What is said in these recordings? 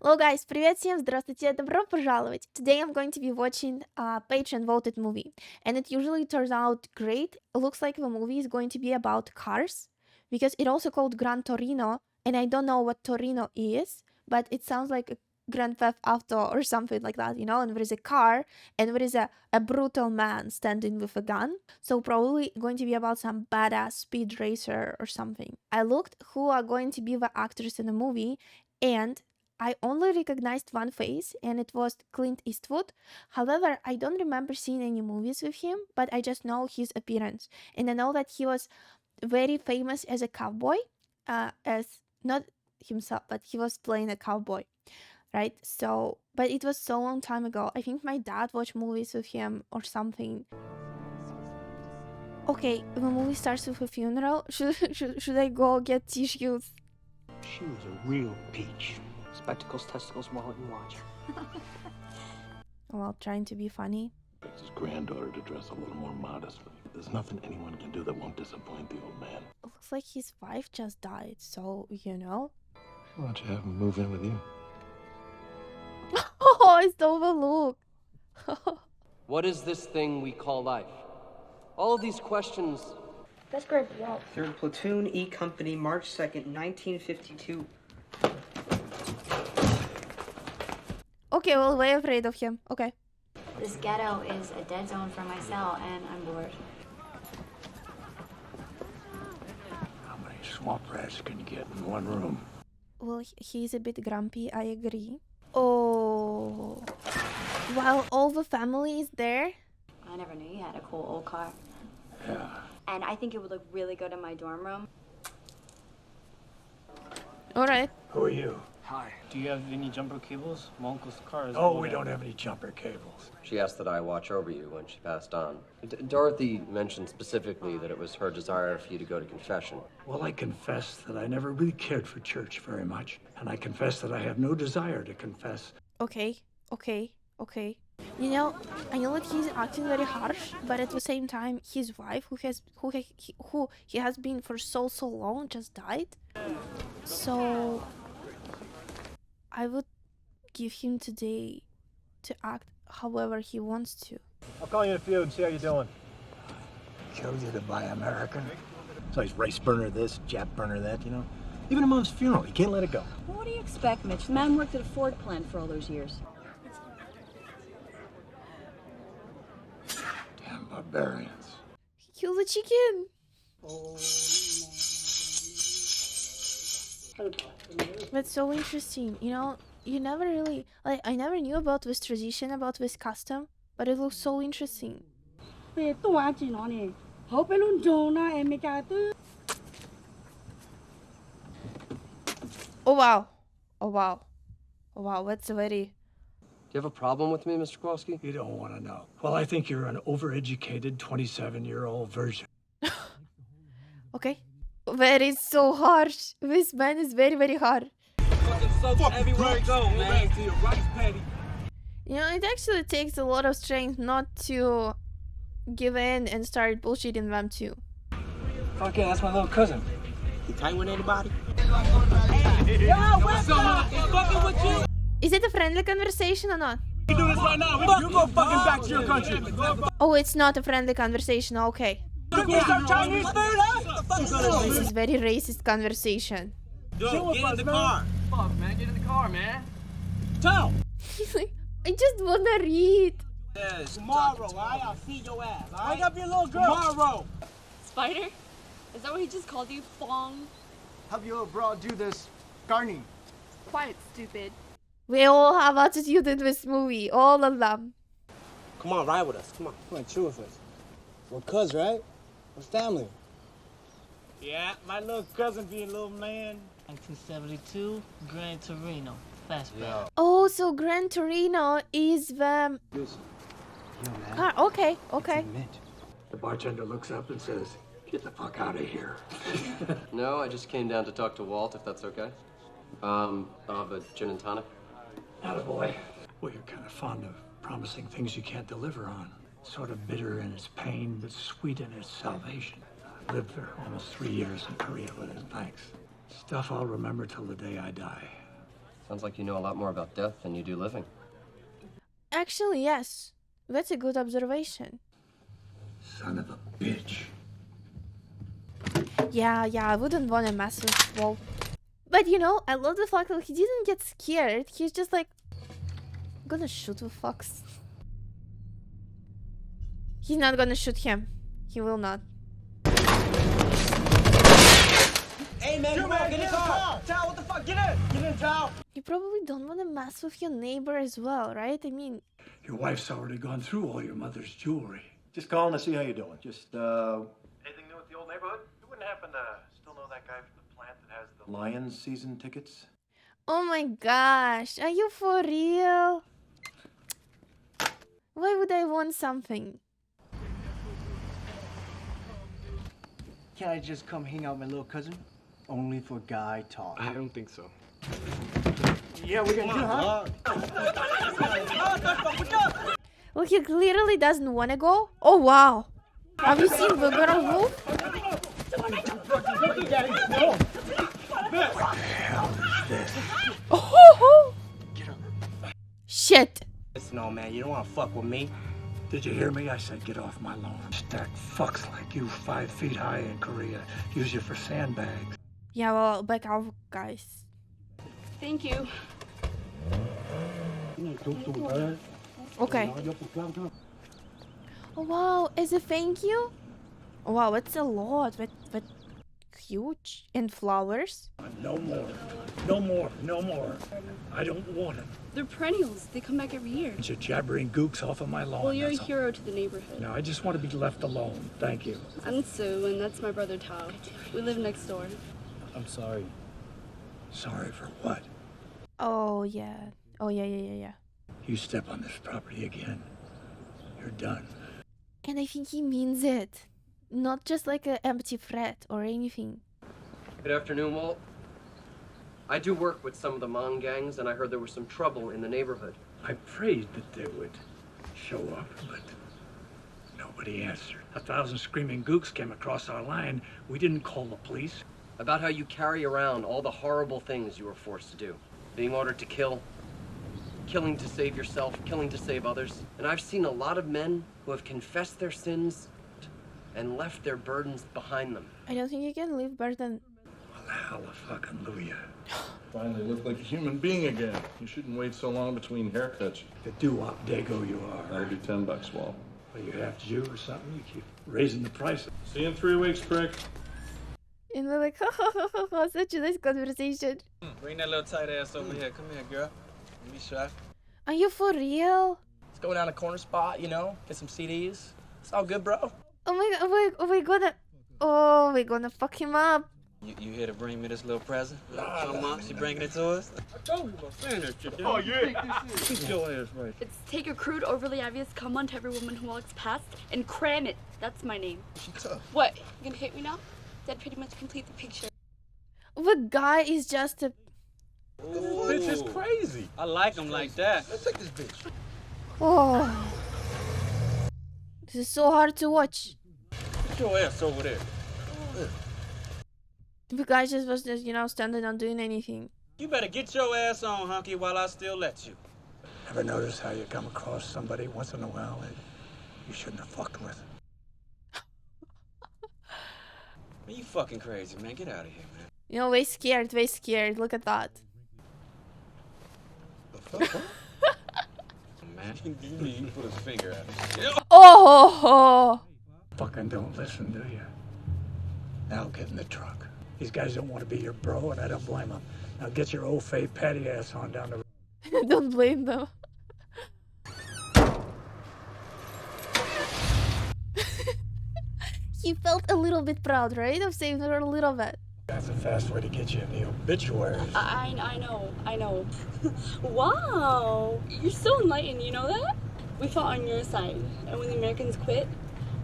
Hello guys, привет всем, здравствуйте, добро пожаловать. Today I'm going to be watching a patron voted movie, and it usually turns out great. It looks like the movie is going to be about cars, because it also called Gran Torino, and I don't know what Torino is, but it sounds like a Grand Theft Auto or something like that, you know, and there is a car, and there is a brutal man standing with a gun, so probably going to be about some badass speed racer or something. I looked who are going to be the actors in the movie, and I only recognized one face, and it was Clint Eastwood. However, I don't remember seeing any movies with him, but I just know his appearance. And I know that he was very famous as a cowboy, as not himself, but he was playing a cowboy, right? So, but it was so long time ago. I think my dad watched movies with him or something. Okay, the movie starts with a funeral. Should I go get tissues? She was a real peach. Spectacles, testicles, wallet, and watch. Well, trying to be funny. His granddaughter to dress a little more modestly. There's nothing anyone can do that won't disappoint the old man. Looks like his wife just died, so, you know. Why don't you have him move in with you? Oh, I stole the look. What is this thing we call life? All of these questions. That's great, Walt. 3rd Platoon, E Company, March 2nd, 1952. Okay, well, way afraid of him. Okay. This ghetto is a dead zone for my cell, and I'm bored. How many swamp rats can you get in one room? Well, he's a bit grumpy, I agree. Oh. While all the family is there. I never knew you had a cool old car. Yeah. And I think it would look really good in my dorm room. Alright. Who are you? Hi. Do you have any jumper cables? My uncle's car is... Oh, we don't have any jumper cables. She asked that I watch over you when she passed on. Dorothy mentioned specifically that it was her desire for you to go to confession. Well, I confess that I never really cared for church very much. And I confess that I have no desire to confess. Okay. You know, I know that he's acting very harsh, but at the same time, his wife, who he has been for so long, just died. So I would give him today to act however he wants to. I'll call you in a few and see how you're doing. Kill you to buy American. So he's race burner this, Jap burner that, you know? Even at Mom's funeral, he can't let it go. Well, what do you expect, Mitch? The man worked at a Ford plant for all those years. Damn barbarians. Kill the chicken! That's so interesting, you know, you never really, like, I never knew about this tradition, about this custom, but it looks so interesting. Oh wow, that's very... Do you have a problem with me, Mr. Kowalski? You don't want to know. Well, I think you're an overeducated 27-year-old virgin. Okay. That is so harsh. This man is very hard. Everywhere you go, man. To your rice paddy. You know, it actually takes a lot of strength not to give in and start bullshitting them too. Fuck yeah, that's my little cousin. You tight with anybody? Is it a friendly conversation or not? You do this right now. You go fucking back to your country. Oh, it's not a friendly conversation. Okay. You start Chinese food, huh? This is very racist conversation. Yo, get in the car. Fuck, man. Get in the car, man. Tell. He's like, I just wanna read. Yes. Tomorrow, I'll feed your ass. Wake up your little girl. Tomorrow. Spider? Is that what he just called you? Fong? Help you abroad do this. Garni. Quiet, stupid. We all have attitude in this movie, all of them. Come on, ride with us. Come on. Come on, chill with us. We're cuz, right? We're family. Yeah, my little cousin being a little man. 1972, Gran Torino. Fastback. Oh, so Gran Torino is the... Listen. You know, man. car. Okay. The bartender looks up and says, "Get the fuck out of here." No, I just came down to talk to Walt, if that's okay. I'll have a gin and tonic. Attaboy. Well, you're kind of fond of promising things you can't deliver on. Sort of bitter in its pain, but sweet in its salvation. I lived for almost 3 years in Korea with his thanks. Stuff I'll remember till the day I die. Sounds like you know a lot more about death than you do living. Actually, yes. That's a good observation. Son of a bitch. Yeah, I wouldn't want a massive wall. But you know, I love the fact that he didn't get scared. He's just like, I'm gonna shoot the fox. He's not gonna shoot him. He will not. Hey man, come on, get in the car! Chow, what the fuck? Get in! Get in, Chow! You probably don't want to mess with your neighbor as well, right? I mean, Your wife's already gone through all your mother's jewelry. Just calling to see how you're doing. Just, anything new with the old neighborhood? You wouldn't happen to still know that guy from the plant that has the Lions season tickets? oh my gosh, are you for real? Why would I want something? Can I just come hang out with my little cousin? Only for guy talk. I don't think so. Yeah, we're gonna do, huh? Look, he clearly doesn't want to go. Oh wow. Have you seen the girl wolf? Oh, shit. Listen, no, man, you don't want to fuck with me. Did you hear me? I said get off my lawn. Stacked fucks like you 5 feet high in Korea. Use you for sandbags. Yeah, well, back off, guys. Thank you. Okay. Oh wow, as a thank you? Oh, wow, it's a lot, but huge. And flowers. No more. No more. No more. I don't want it. They're perennials. They come back every year. Bunch of jabbering gooks off of my lawn. Well, you're a that's all. hero to the neighborhood. No, I just want to be left alone. Thank you. I'm Sue, and that's my brother Tao. We live next door. I'm sorry. Sorry for what? Oh yeah. Oh yeah. You step on this property again, you're done. And I think he means it. Not just like an empty threat or anything. Good afternoon, Walt. I do work with some of the Mon gangs, and I heard there was some trouble in the neighborhood. I prayed that they would show up, but nobody answered. 1,000 screaming gooks came across our line. We didn't call the police. About how you carry around all the horrible things you were forced to do. Being ordered to kill, killing to save yourself, killing to save others. And I've seen a lot of men who have confessed their sins and left their burdens behind them. I don't think you can leave burden. Well, hallelujah. Finally look like a human being again. You shouldn't wait so long between haircuts. The doo-wop dago you are. That'll be $10, Walt. Well, you have Jew or something? You keep raising the price. See you in 3 weeks, prick. And we're like, such a nice conversation. Bring that little tight ass over here. Come here, girl. Don't be shy. Are you for real? Let's go down a corner spot, you know, get some CDs. It's all good, bro. Oh my god, we're gonna fuck him up. You here to bring me this little present? How much you bringing it to us? I told you about saying that shit. Oh, yeah. Get your ass right. It's take a crude, overly obvious cum on to every woman who walks past and cram it. That's my name. She tough. What? You gonna hit me now? That pretty much complete the picture. The guy is just a... This bitch is crazy. I like him like that. Let's take this bitch. Oh. This is so hard to watch. Get your ass over there. The guy just was just, you know, standing on doing anything. You better get your ass on, hunky, while I still let you. Ever notice how you come across somebody once in a while that you shouldn't have fucked with? Man, you fucking crazy, man. Get out of here, man. You know, way scared. Look at that. Man, you put his finger at him. Oh! Fucking don't listen, do you? Now get in the truck. These guys don't want to be your bro, and I don't blame them. Now get your old fade patty ass on down the road. Don't blame them. He felt a little bit proud, right? Of saving her a little bit. That's a fast way to get you in the obituaries. I know. Wow, you're so enlightened, you know that? We fought on your side, and when the Americans quit,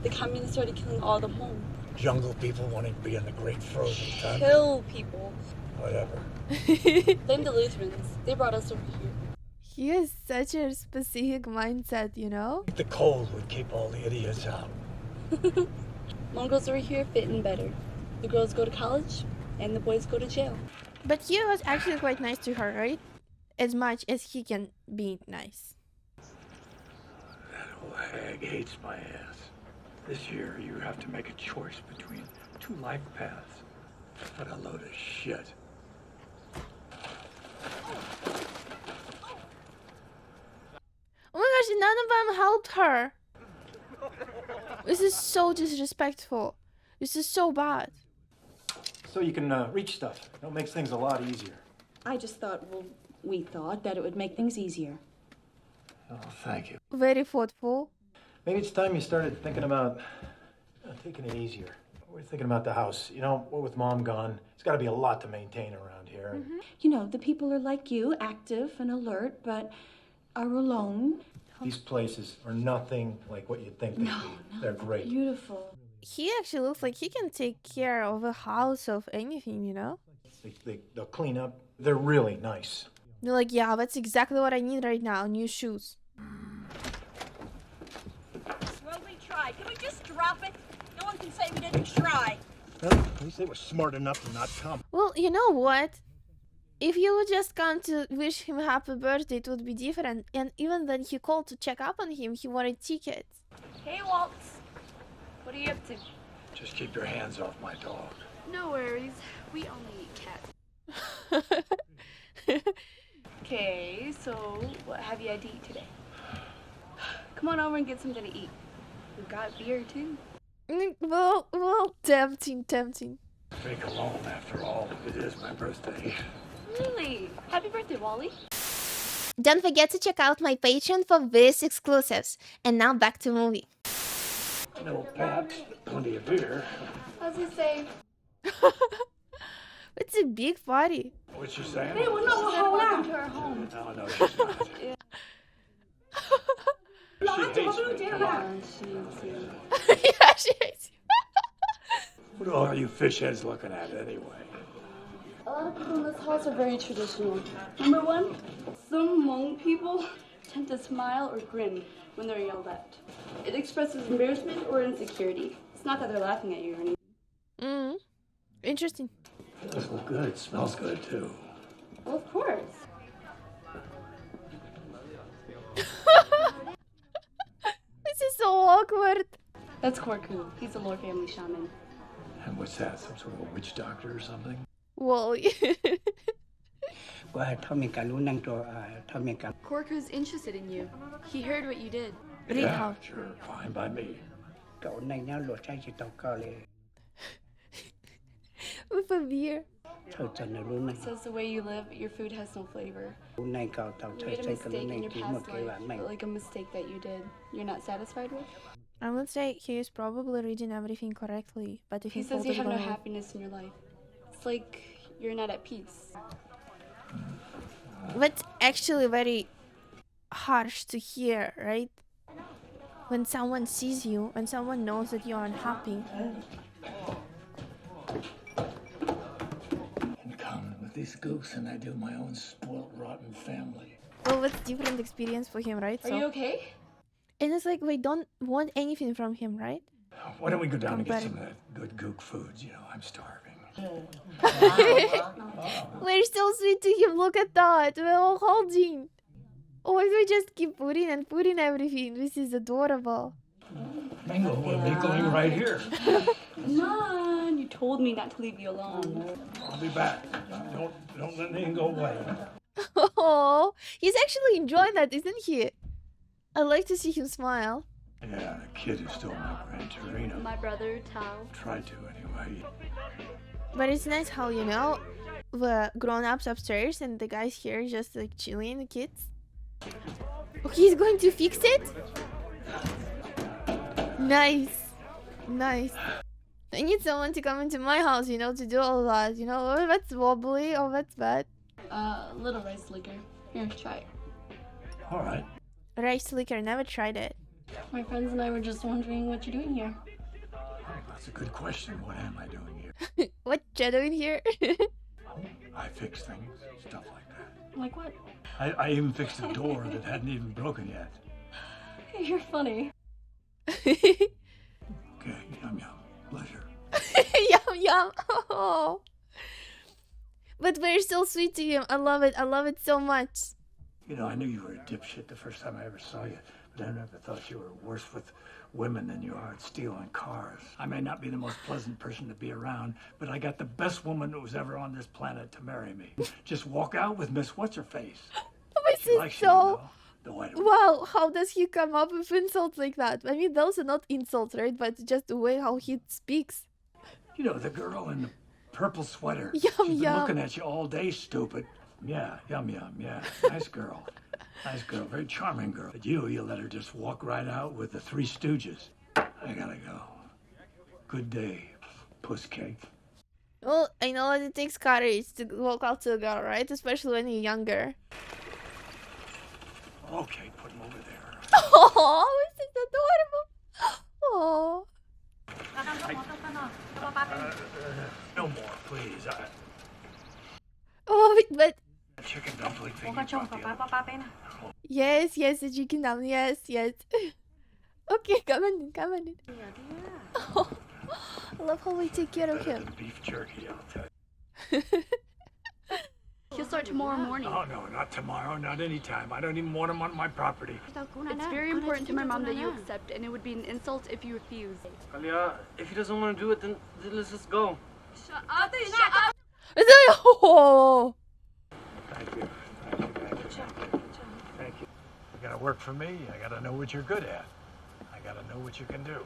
the communists started killing all the home. Jungle people wanting to be in the great frozen tundra. Kill people. Whatever. Blame the Lutherans. They brought us over here. He has such a specific mindset, you know? The cold would keep all the idiots out. Mongols over here fit in better. The girls go to college, and the boys go to jail. But he was actually quite nice to her, right? as much as he can be nice. That old hag hates my ass. This year, you have to make a choice between two life paths. What a load of shit. Oh my gosh, none of them helped her. This is so disrespectful. This is so bad. So you can reach stuff. It makes things a lot easier. I just thought, well, we thought that it would make things easier. Oh, thank you. Very thoughtful. Maybe it's time you started thinking about taking it easier. We're thinking about the house. You know, with Mom gone, it's got to be a lot to maintain around here. Mm-hmm. You know, the people are like you, active and alert, but are alone. These places are nothing like what you'd think they'd be. They're great. Beautiful. He actually looks like he can take care of a house, of anything, you know? They'll clean up. They're really nice. They're like, yeah, that's exactly what I need right now. New shoes. Well, we tried. Can we just drop it? No one can say we didn't try. Well, at least they were smart enough to not come. Well, you know what? If you would just come to wish him happy birthday, it would be different. And even when he called to check up on him, he wanted tickets. Hey, Waltz. What are you up to? Just keep your hands off my dog. No worries. We only eat cats. Okay, so what have you had to eat today? Come on over and get something to eat. We've got beer, too. Well, tempting. Fake alone, after all. It is my birthday. Really? Happy birthday, Wally. Don't forget to check out my Patreon for this exclusives. And now back to movie. No paps, plenty of beer. How's he say? It's a big party. What's she saying? Hey, we're not welcome to our home. No, she's not. She hates me. Yeah, she hates you. What are you fish heads looking at anyway? A lot of people in this house are very traditional. Number one, some Hmong people tend to smile or grin when they're yelled at. It expresses embarrassment or insecurity. It's not that they're laughing at you or anything. Interesting. It does look good. It smells good, too. Well, of course. This is so awkward. That's Korku. He's a Lore family shaman. And what's that? Some sort of a witch doctor or something? Whoa. Korku's interested in you. He heard what you did. Yeah, sure. Fine by me. With a beer. Says the way you live, your food has no flavor. You made a mistake in your past life, like a mistake that you did. You're not satisfied with? I would say he is probably reading everything correctly, but if He says you have no happiness in your life. It's like you're not at peace. That's actually very harsh to hear, right? When someone sees you, when someone knows that you're unhappy. And come with these gooks and I do my own spoiled, rotten family. Well, that's different experience for him, right? Are you okay? And it's like we don't want anything from him, right? Why don't we go down and get some of that good gook foods? You know, I'm starving. We're so sweet to him. Look at that. We're all holding. Oh, we just keep putting everything. This is adorable. Mango will be going right here. Come on. You told me not to leave you alone. I'll be back. Don't let anything go away. Oh, he's actually enjoying that, isn't he? I like to see him smile. Yeah, the kid who stole my Gran Torino. My brother, Tao. Tried to, anyway. But it's nice how, you know, the grown-ups upstairs and the guys here just like chilling, the kids. Oh, he's going to fix it? Nice. I need someone to come into my house, you know, to do all that. You know, oh, that's wobbly, oh, that's bad. Little rice liquor. Here, try it. All right. Rice liquor, never tried it. My friends and I were just wondering what you're doing here. That's a good question. What am I doing here? What you doing here? I fix things, stuff like that. Like what? I even fixed a door that hadn't even broken yet. You're funny. Okay, yum. Pleasure. Yum. Oh. but we're still sweet to him. I love it. I love it so much. You know, I knew you were a dipshit the first time I ever saw you, but I never thought you were worse with women than you are at stealing cars. I may not be the most pleasant person to be around, but I got the best woman that was ever on this planet to marry me. Just walk out with Miss What's-Her-Face. This is so... Wow, how does he come up with insults like that? I mean, those are not insults, right? But just the way how he speaks. You know, the girl in the purple sweater. Yum, She's been yum. looking at you all day, stupid. Yeah, yum, yum, yeah. Nice girl. Nice girl, very charming girl. But you let her just walk right out with the Three Stooges. I gotta go. Good day, puss cake. Well, I know that it takes courage to walk out to a girl, right? Especially when you're younger. Okay, put him over there. Oh, this is adorable. Oh. No more, please. Oh, but... Chicken dumpling thing you brought the other- Yes, the chicken dumpling. Yes. Okay, come on in. Oh, I love how we take care of him. Beef jerky, I'll tell you. He'll start tomorrow morning. Oh, no, not tomorrow, not anytime. I don't even want him on my property. It's very important to my mom that you accept, and it would be an insult if you refuse. Alia, if he doesn't want to do it, then let's just go. Shut up! Shut up! Oh. Thank you. Thank you. You gotta work for me. I gotta know what you're good at. I gotta know what you can do.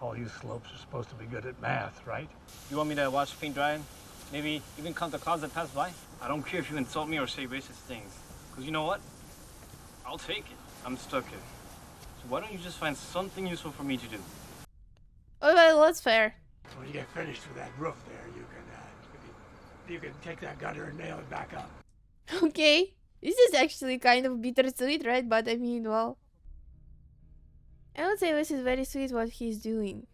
All you slopes are supposed to be good at math, right? You want me to watch paint dry? Maybe even count the clouds that pass by? I don't care if you insult me or say racist things. Because you know what? I'll take it. I'm stuck here. So why don't you just find something useful for me to do? Oh, well, that's fair. When you get finished with that roof there, you can take that gutter and nail it back up. Okay. This is actually kind of bittersweet, right? But I mean, well... I would say this is very sweet what he's doing.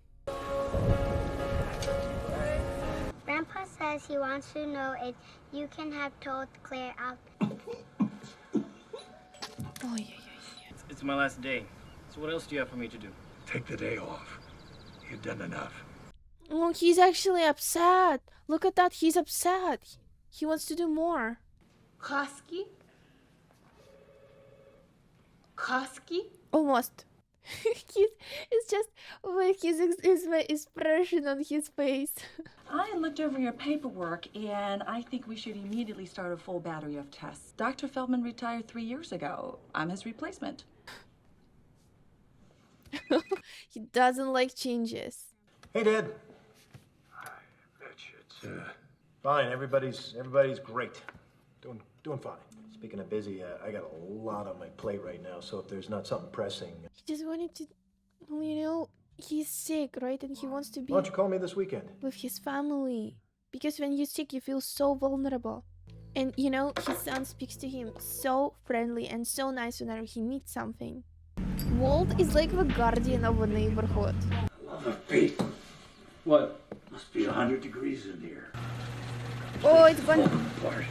Grandpa says he wants to know if you can have told Claire out. Oh, yeah. It's my last day. So what else do you have for me to do? Take the day off. You've done enough. Oh, he's actually upset. Look at that. He's upset. He wants to do more. Koski? Koski? Almost. It's just like his expression on his face. I looked over your paperwork, and I think we should immediately start a full battery of tests. Dr. Feldman retired 3 years ago. I'm his replacement. He doesn't like changes. Hey, Dad. I bet you it's, Fine. Everybody's great. Doing fine. Speaking of busy, I got a lot on my plate right now, so if there's not something pressing... He just wanted to... You know, he's sick, right? And he wants to be... Why don't you call me this weekend? With his family. Because when you're sick, you feel so vulnerable. And, you know, his son speaks to him so friendly and so nice whenever he needs something. Walt is like the guardian of a neighborhood. I love a faith. What? Must be 100 degrees in here. Oh, it's gone. Apart.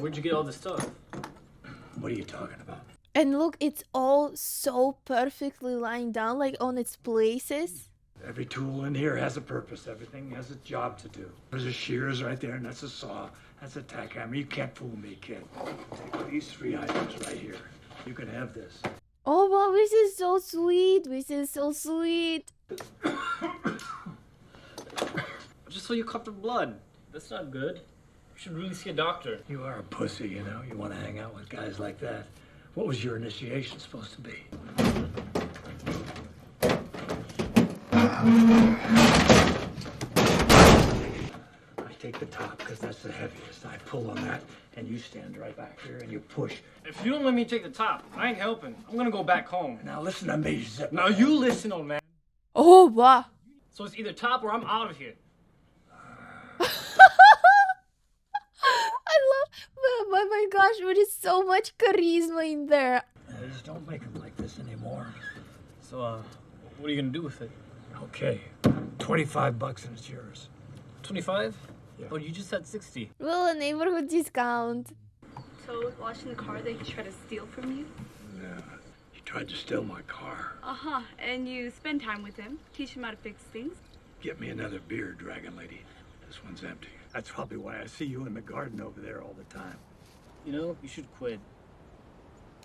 Where'd you get all this stuff? What are you talking about? And look, it's all so perfectly lying down, like on its places. Every tool in here has a purpose. Everything has a job to do. There's a shears right there, and that's a saw. That's a tack hammer. You can't fool me, kid. Take these 3 items right here. You can have this. Oh, wow, this is so sweet. This is so sweet. I just saw you coughed up blood. That's not good. You should really see a doctor. You are a pussy, you know. You want to hang out with guys like that. What was your initiation supposed to be? I take the top because that's the heaviest. I pull on that, and you stand right back here and you push. If you don't let me take the top, I ain't helping. I'm gonna go back home. Now listen to me, Zip. Now you listen, old man. Oh, wow. So it's either top or I'm out of here. Oh my gosh, there is so much charisma in there. Just don't make them like this anymore. So, what are you gonna do with it? Okay, $25 and it's yours. 25? Yeah. Oh, you just said 60. Well, a neighborhood discount. So, watching the car that he tried to steal from you? Yeah, he tried to steal my car. Uh-huh. And you spend time with him, teach him how to fix things. Get me another beer, Dragon Lady. This one's empty. That's probably why I see you in the garden over there all the time. You know, you should quit.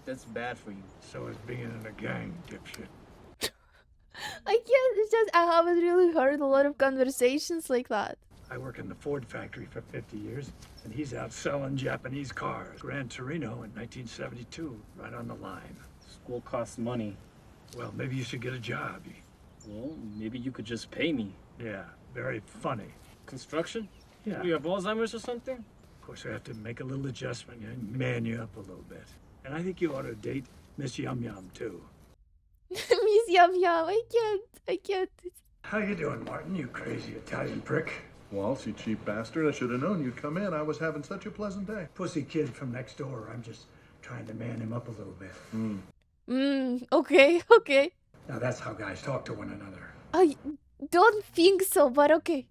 That's bad for you. So is being in a gang, dipshit. I can't. It's just I haven't really heard a lot of conversations like that. I work in the Ford factory for 50 years, and he's out selling Japanese cars. Gran Torino in 1972, right on the line. School costs money. Well, maybe you should get a job. Well, maybe you could just pay me. Yeah, very funny. Construction? Yeah. Do you have Alzheimer's or something? Of course, I have to make a little adjustment, man you up a little bit. And I think you ought to date Miss Yum Yum, too. Miss Yum Yum, I can't. How you doing, Martin, you crazy Italian prick? Waltz, you cheap bastard. I should have known you'd come in. I was having such a pleasant day. Pussy kid from next door. I'm just trying to man him up a little bit. Okay. Now, that's how guys talk to one another. I don't think so, but okay.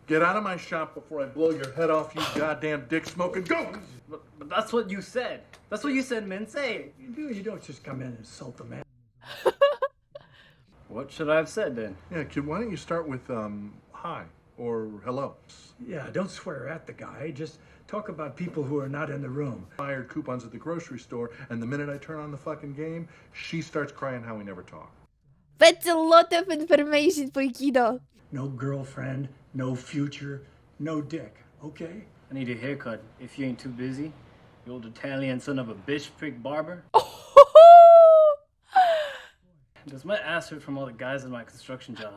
Get out of my shop before I blow your head off, you goddamn dick-smoking goat! But that's what you said. That's what you said, man. Say it. You don't just come in and insult the man. What should I have said, then? Yeah, kid, why don't you start with, hi, or hello? Yeah, don't swear at the guy. Just talk about people who are not in the room. Fired coupons at the grocery store, and the minute I turn on the fucking game, she starts crying how we never talk. That's a lot of information for kiddo. No girlfriend, no future, no dick, okay? I need a haircut. If you ain't too busy. You old Italian son of a bitch prick barber. Does my ass hurt from all the guys in my construction job?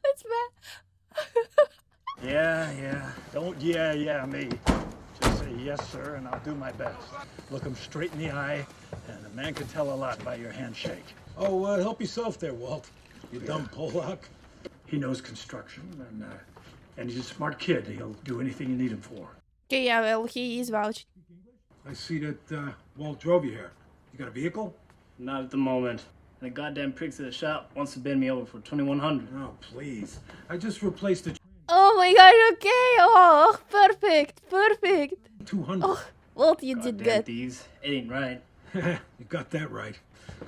What's that? Yeah. Don't yeah me. Just say yes, sir, and I'll do my best. Look him straight in the eye, and a man can tell a lot by your handshake. Oh, help yourself there, Walt. You dumb Pollock. He knows construction, and he's a smart kid. He'll do anything you need him for. Okay, yeah, well, he is vouched. I see that Walt drove you here. You got a vehicle? Not at the moment. And the goddamn pricks at the shop wants to bend me over for $2,100. Oh, please. I just replaced the... Oh my god, okay. Oh, perfect. 200. Oh, Walt, you did good. These. It ain't right. You got that right.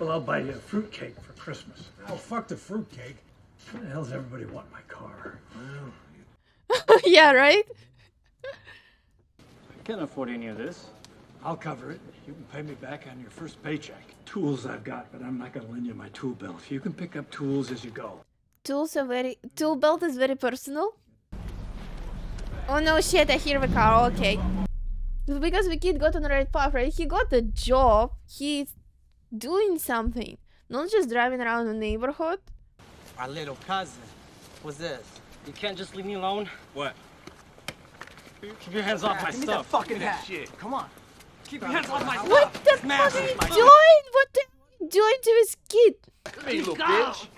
Well, I'll buy you a fruitcake for Christmas. Oh, fuck the fruitcake. Why the hell's everybody want my car? Yeah, right? I can't afford any of this. I'll cover it. You can pay me back on your first paycheck. Tools I've got, but I'm not going to lend you my tool belt. You can pick up tools as you go. Tool belt is very personal. Oh no, shit, I hear the car. Okay. Because the kid got on the right path, right? He got a job. He's doing something. Not just driving around the neighborhood. Our little cousin. What's this? You can't just leave me alone. What? Keep your hands off my Give me stuff. that fucking hat. Shit. Come on. Keep your hands off my stuff. What the fuck are you doing? What are you doing to his kid? Come here, you little bitch.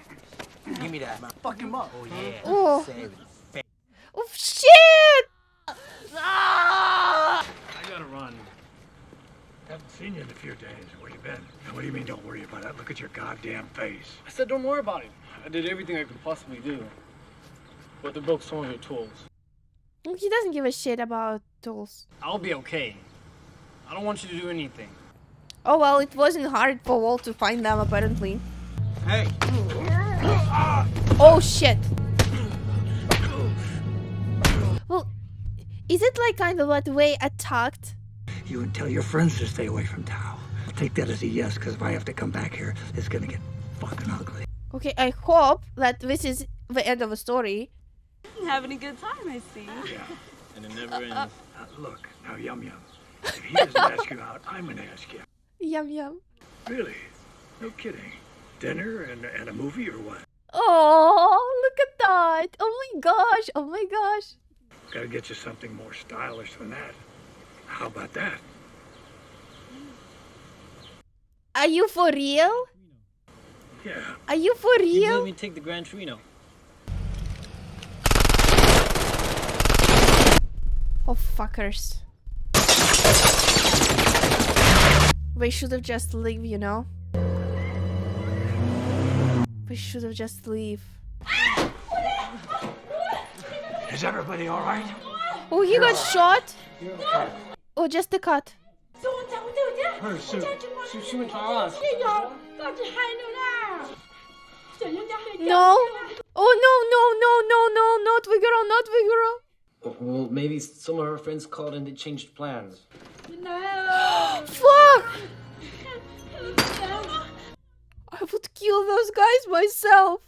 Give me that. Fuck him up. Oh, yeah. Oh. Save it. Oh, shit! I gotta run. Haven't seen you in a few days. Where you been? And what do you mean don't worry about it? Look at your goddamn face. I said don't worry about it. I did everything I could possibly do. But they broke some of your tools. He doesn't give a shit about tools. I'll be okay. I don't want you to do anything. Oh well, it wasn't hard for Walt to find them apparently. Hey. Oh shit. Well, is it like kind of like the way attacked? You would tell your friends to stay away from Tao. I'll take that as a yes, because if I have to come back here, it's gonna get fucking ugly. Okay, I hope that this is the end of the story. Having a good time, I see. Yeah. And it never ends. Look, now Yum Yum. If he doesn't ask you out, I'm gonna ask you. Yum. Really? No kidding. Dinner and a movie or what? Oh, look at that. Oh my gosh. Gotta get you something more stylish than that. How about that? Are you for real? Yeah. Are you for You real? let me take the Gran Torino. Oh, fuckers. We should have just leave, you know? We should have just leave. Is everybody all right? Oh, he got shot? Oh, just a cut. No. Oh, not the girl, not the girl. Well, maybe some of her friends called and they changed plans. Fuck! I would kill those guys myself.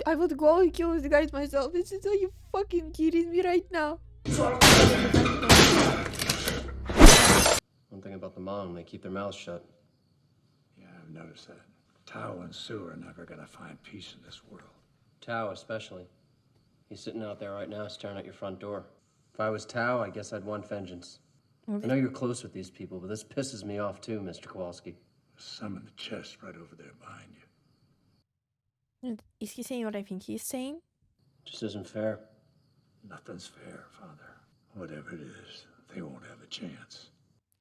I would go and kill those guys myself. Are you fucking kidding me right now? One thing about the mom, they keep their mouths shut. Yeah, I've noticed that. Tao and Sue are never gonna find peace in this world. Tao especially. He's sitting out there right now staring at your front door. If I was Tao, I guess I'd want vengeance. I know you're close with these people, but this pisses me off too, Mr. Kowalski. There's some in the chest right over there behind you. Is he saying what I think he's saying? Just isn't fair. Nothing's fair, Father. Whatever it is, they won't have a chance.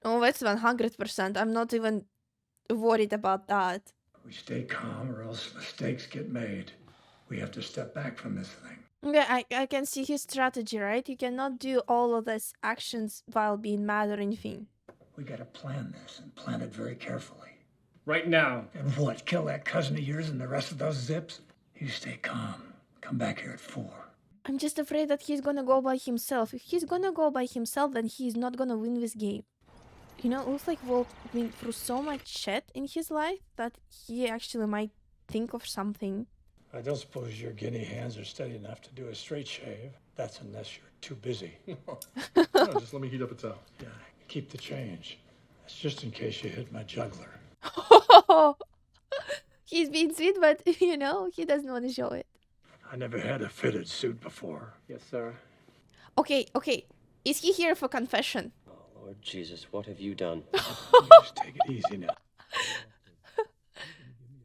Oh, that's 100%. I'm not even worried about that. We stay calm or else mistakes get made. We have to step back from this thing. Yeah, I can see his strategy, right? You cannot do all of these actions while being mad or anything. We gotta plan this and plan it very carefully. Right now. And what, kill that cousin of yours and the rest of those zips? You stay calm. Come back here at 4. I'm just afraid that he's gonna go by himself. If he's gonna go by himself, then he's not gonna win this game. You know, it looks like Walt went through so much shit in his life that he actually might think of something. I don't suppose your guinea hands are steady enough to do a straight shave. That's unless you're too busy. No, just let me heat up a towel. Yeah, keep the change. That's just in case you hit my juggler. He's being sweet, but, you know, he doesn't want to show it. I never had a fitted suit before. Yes, sir. Okay. Is he here for confession? Oh, Lord Jesus, what have you done? Just take it easy now.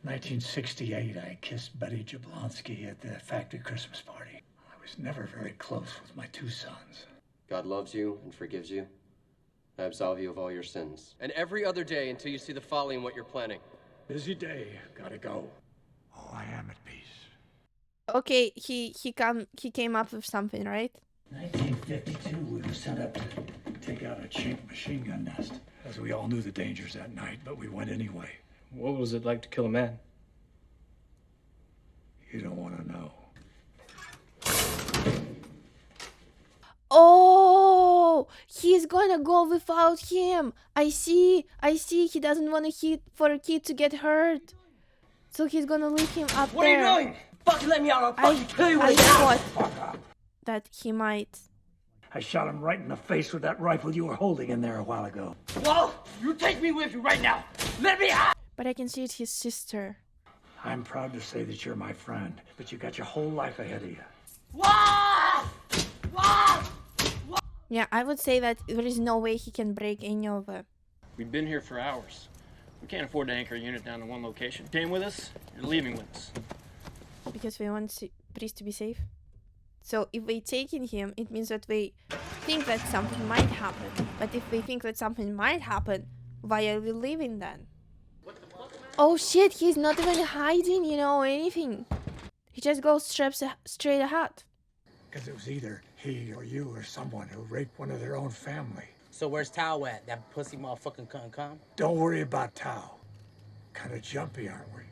1968, I kissed Betty Jablonski at the factory Christmas party. I was never very close with my 2 sons. God loves you and forgives you. I absolve you of all your sins. And every other day until you see the folly in what you're planning. Busy day, gotta go. Oh, I am at peace. Okay, he came up with something, right? 1952, we were sent up to take out a chink machine gun nest. As we all knew the dangers that night, but we went anyway. What was it like to kill a man? You don't want to know. Oh, he's gonna go without him. I see. He doesn't want for a kid to get hurt. So he's gonna leave him up What there. are you doing? Fucking let me out, I'll fucking kill you I right now. thought that he might. I shot him right in the face with that rifle you were holding in there a while ago. Well, you take me with you right now. Let me out. But I can see it's his sister. I'm proud to say that you're my friend, but you got your whole life ahead of you. Yeah, I would say that there is no way he can break any of it. We've been here for hours. We can't afford to anchor a unit down to one location. Came with us, you're leaving with us. Because we want Priest to be safe. So if they taking him, it means that they think that something might happen. But if they think that something might happen, why are we leaving then? Oh shit, he's not even hiding, you know, or anything. He just goes straight ahead. Because it was either he or you or someone who raped one of their own family. So where's Tao at? That pussy motherfucking couldn't come? Don't worry about Tao. Kind of jumpy, aren't we?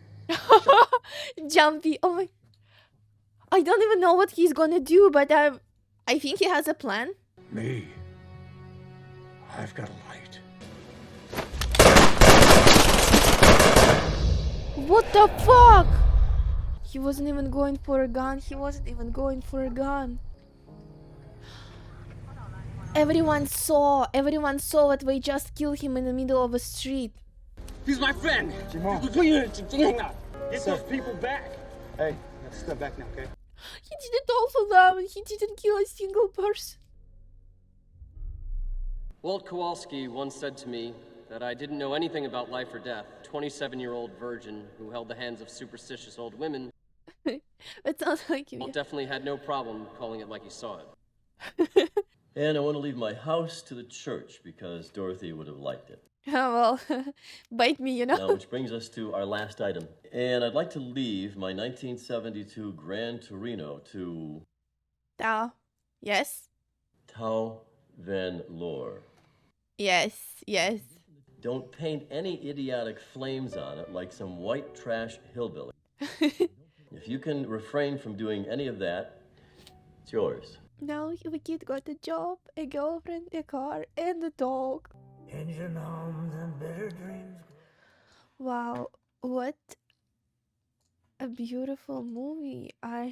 Jumpy. Oh my. I don't even know what he's gonna do, but I think he has a plan. Me? I've got a light. What the fuck? He wasn't even going for a gun. Everyone saw that they just killed him in the middle of a street. He's my friend. Get those people back. Hey, let's step back now, okay? He did it all for them and he didn't kill a single person. Walt Kowalski once said to me that I didn't know anything about life or death. 27-year-old virgin who held the hands of superstitious old women. It sounds like you. Walt definitely had no problem calling it like he saw it. And I want to leave my house to the church because Dorothy would have liked it. Oh, well, bite me, you know. Now, which brings us to our last item. And I'd like to leave my 1972 Gran Torino to... Tao. Yes? Tao Van Lore. Yes. Don't paint any idiotic flames on it like some white trash hillbilly. If you can refrain from doing any of that, it's yours. Now the kid got a job, a girlfriend, a car, and a dog. Engine homes and better dreams. Wow, what a beautiful movie. I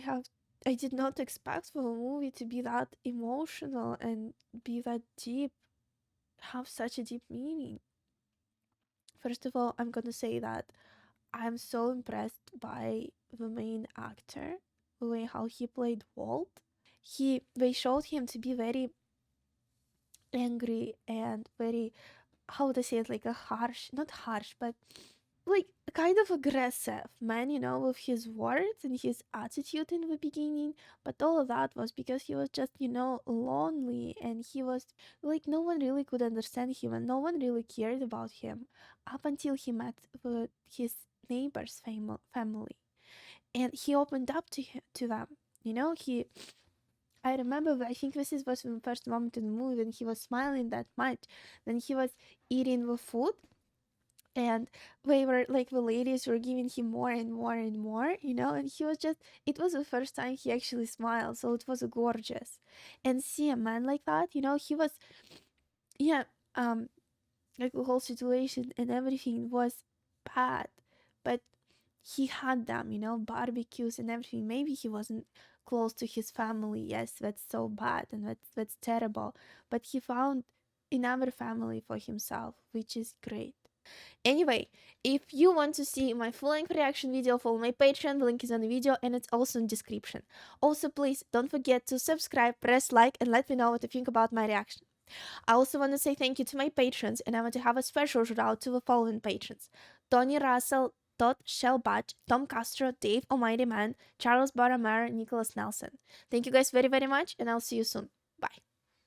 did not expect for a movie to be that emotional and be that deep, have such a deep meaning. First of all, I'm gonna say that I'm so impressed by the main actor, the way how he played Walt. They showed him to be very angry and very, how to say it, like a harsh, not harsh, but like kind of aggressive man, you know, with his words and his attitude in the beginning. But all of that was because he was just, you know, lonely, and he was like, no one really could understand him and no one really cared about him up until he met his neighbor's family, and he opened up to them, you know. I remember, I think this was the first moment in the movie when he was smiling that much. Then he was eating the food, and they were like, the ladies were giving him more and more and more, you know, and he was just, it was the first time he actually smiled, so it was gorgeous. And see a man like that, you know, he was, yeah, like the whole situation and everything was bad, but he had them, you know, barbecues and everything. Maybe he wasn't close to his family. Yes, that's so bad and that's terrible. But he found another family for himself, which is great. Anyway, if you want to see my full-length reaction video, follow my Patreon, the link is on the video and it's also in description. Also, please don't forget to subscribe, press like, and let me know what you think about my reaction. I also want to say thank you to my patrons, and I want to have a special shout out to the following patrons: Tony Russell, Todd Shellbatch, Tom Castro, Dave Almighty Man, Charles Baramar, Nicholas Nelson. Thank you guys very, very much, and I'll see you soon.